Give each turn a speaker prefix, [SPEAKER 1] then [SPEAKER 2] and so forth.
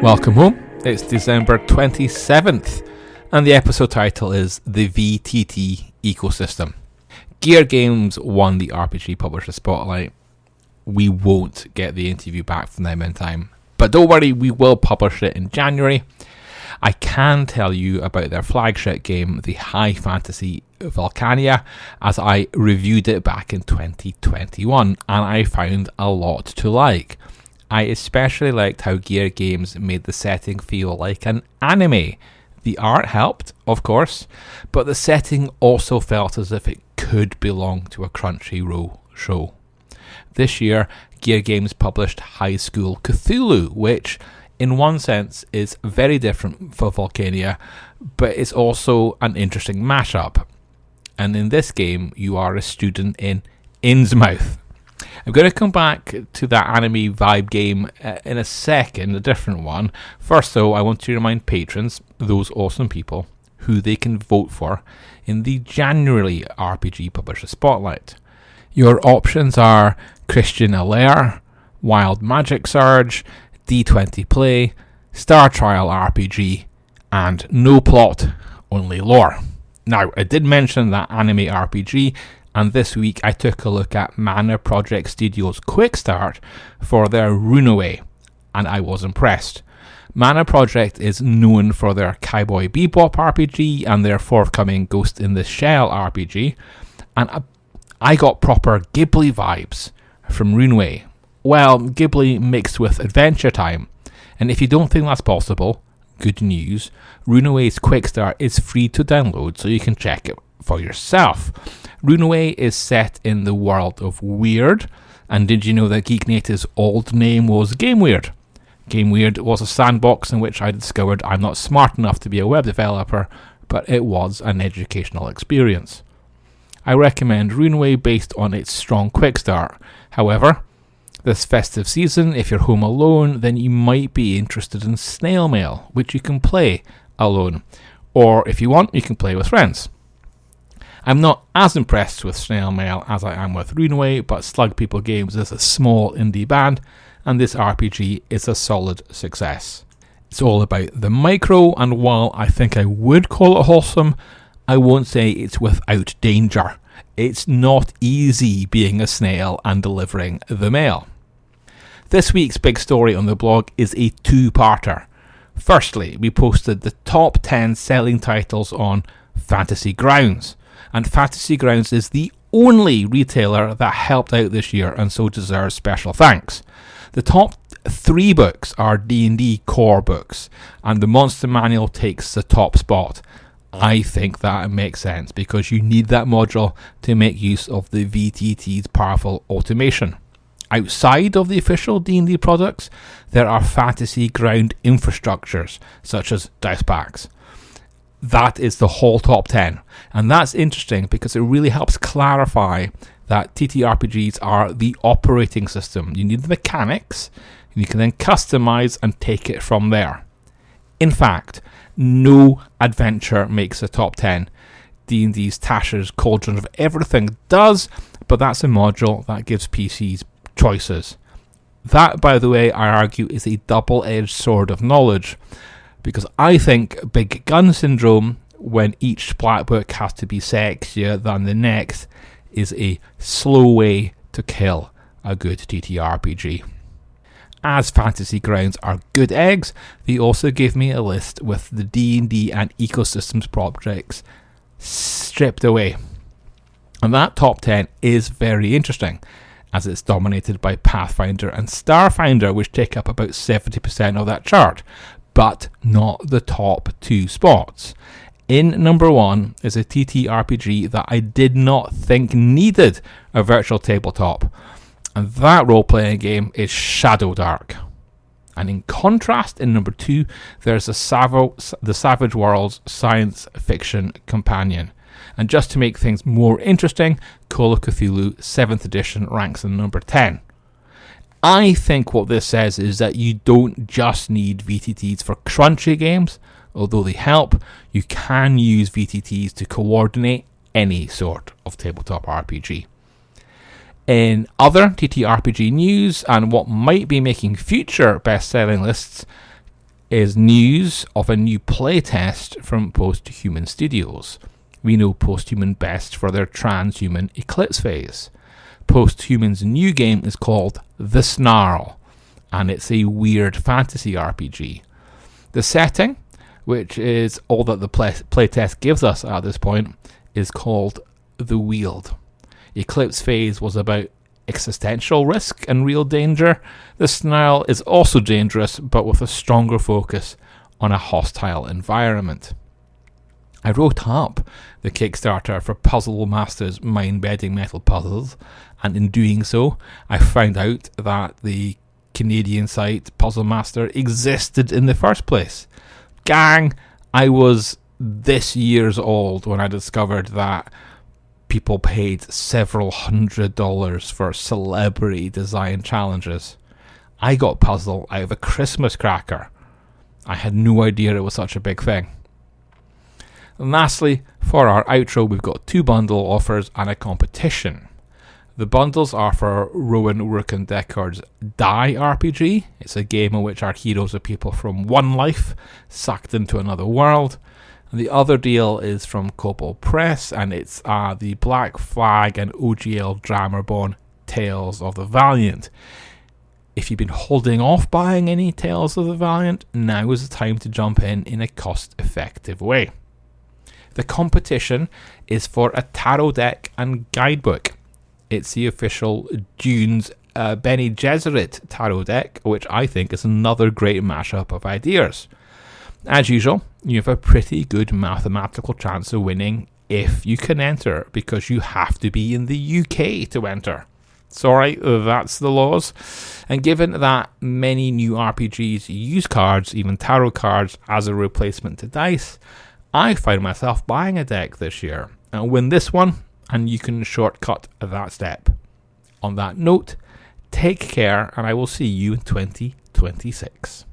[SPEAKER 1] Welcome home. It's December 27th, and the episode title is The VTT Ecosystem. Gear Games won the RPG Publisher Spotlight. We won't get the interview back from them in time, but don't worry, we will publish it in January. I can tell you about their flagship game, the high fantasy Vulcania, as I reviewed it back in 2021, and I found a lot to like. I especially liked how Gear Games made the setting feel like an anime. The art helped, of course, but the setting also felt as if it could belong to a Crunchyroll show. This year, Gear Games published High School Cthulhu, which, in one sense, is very different for Vulcania, but it's also an interesting mashup. And in this game, you are a student in Innsmouth. I'm going to come back to that anime vibe game in a second, a different one. First though, I want to remind patrons, those awesome people, who they can vote for in the January RPG Publisher Spotlight. Your options are Christian Allaire, Wild Magic Surge, D20 Play, Star Trial RPG, and No Plot, Only Lore. Now, I did mention that anime RPG, and this week I took a look at Mana Project Studios' quick start for their Runeway, and I was impressed. Mana Project is known for their Cowboy Bebop RPG and their forthcoming Ghost in the Shell RPG, and I got proper Ghibli vibes from Runeway. Well, Ghibli mixed with Adventure Time, and if you don't think that's possible, good news, Runeway's quick start is free to download, so you can check it for yourself. Runeway is set in the world of Weird, and did you know that Geek Native's old name was Game Weird? Game Weird was a sandbox in which I discovered I'm not smart enough to be a web developer, but it was an educational experience. I recommend Runeway based on its strong quick start. However, this festive season, if you're home alone, then you might be interested in Snail Mail, which you can play alone, or if you want, you can play with friends. I'm not as impressed with Snail Mail as I am with Runeway, but Slug People Games is a small indie band, and this RPG is a solid success. It's all about the micro, and while I think I would call it wholesome, I won't say it's without danger. It's not easy being a snail and delivering the mail. This week's big story on the blog is a two-parter. Firstly, we posted the top 10 selling titles on Fantasy Grounds. And Fantasy Grounds is the only retailer that helped out this year and so deserves special thanks. The top 3 books are D&D core books, and the Monster Manual takes the top spot. I think that makes sense because you need that module to make use of the VTT's powerful automation. Outside of the official D&D products, there are Fantasy Ground infrastructures such as dice packs. That is the whole top 10, and that's interesting because it really helps clarify that TTRPGs are the operating system. You need the mechanics, and you can then customize and take it from there. In fact, no adventure makes the top 10. D&D's Tasha's Cauldron of Everything does, but that's a module that gives PCs choices. That, by the way, I argue is a double-edged sword of knowledge, because I think Big Gun Syndrome, when each Splat book has to be sexier than the next, is a slow way to kill a good TTRPG. As Fantasy Grounds are good eggs, they also give me a list with the D&D and ecosystems projects stripped away. And that top 10 is very interesting, as it's dominated by Pathfinder and Starfinder, which take up about 70% of that chart, but not the top 2 spots. In number 1 is a TTRPG that I did not think needed a virtual tabletop, and that role-playing game is Shadow Dark. And in contrast, in number 2, there's the Savage Worlds science fiction companion. And just to make things more interesting, Call of Cthulhu 7th edition ranks in number 10. I think what this says is that you don't just need VTTs for crunchy games, although they help. You can use VTTs to coordinate any sort of tabletop RPG. In other TTRPG news, and what might be making future best-selling lists, is news of a new playtest from Post-Human Studios. We know Post-Human best for their transhuman Eclipse phase. Post-Human's new game is called The Snarl, and it's a weird fantasy RPG. The setting, which is all that the playtest gives us at this point, is called The Weald. Eclipse phase was about existential risk and real danger. The Snarl is also dangerous, but with a stronger focus on a hostile environment. I wrote up the Kickstarter for Puzzle Master's mind-bending metal puzzles, and in doing so, I found out that the Canadian site Puzzle Master existed in the first place. Gang, I was this years old when I discovered that people paid several $100s for celebrity design challenges. I got Puzzle out of a Christmas cracker. I had no idea it was such a big thing. And lastly, for our outro, we've got 2 bundle offers and a competition. The bundles are for Rowan Deckard's Die RPG. It's a game in which our heroes are people from one life sucked into another world. And the other deal is from Cobalt Press, and it's the Black Flag and OGL Dramerborn Tales of the Valiant. If you've been holding off buying any Tales of the Valiant, now is the time to jump in a cost-effective way. The competition is for a tarot deck and guidebook. It's the official Dune Bene Gesserit Tarot deck, which I think is another great mashup of ideas. As usual, you have a pretty good mathematical chance of winning if you can enter, because you have to be in the UK to enter. Sorry, that's the laws. And given that many new RPGs use cards, even tarot cards, as a replacement to dice, I find myself buying a deck this year. I'll win this one, and you can shortcut that step. On that note, take care, and I will see you in 2026.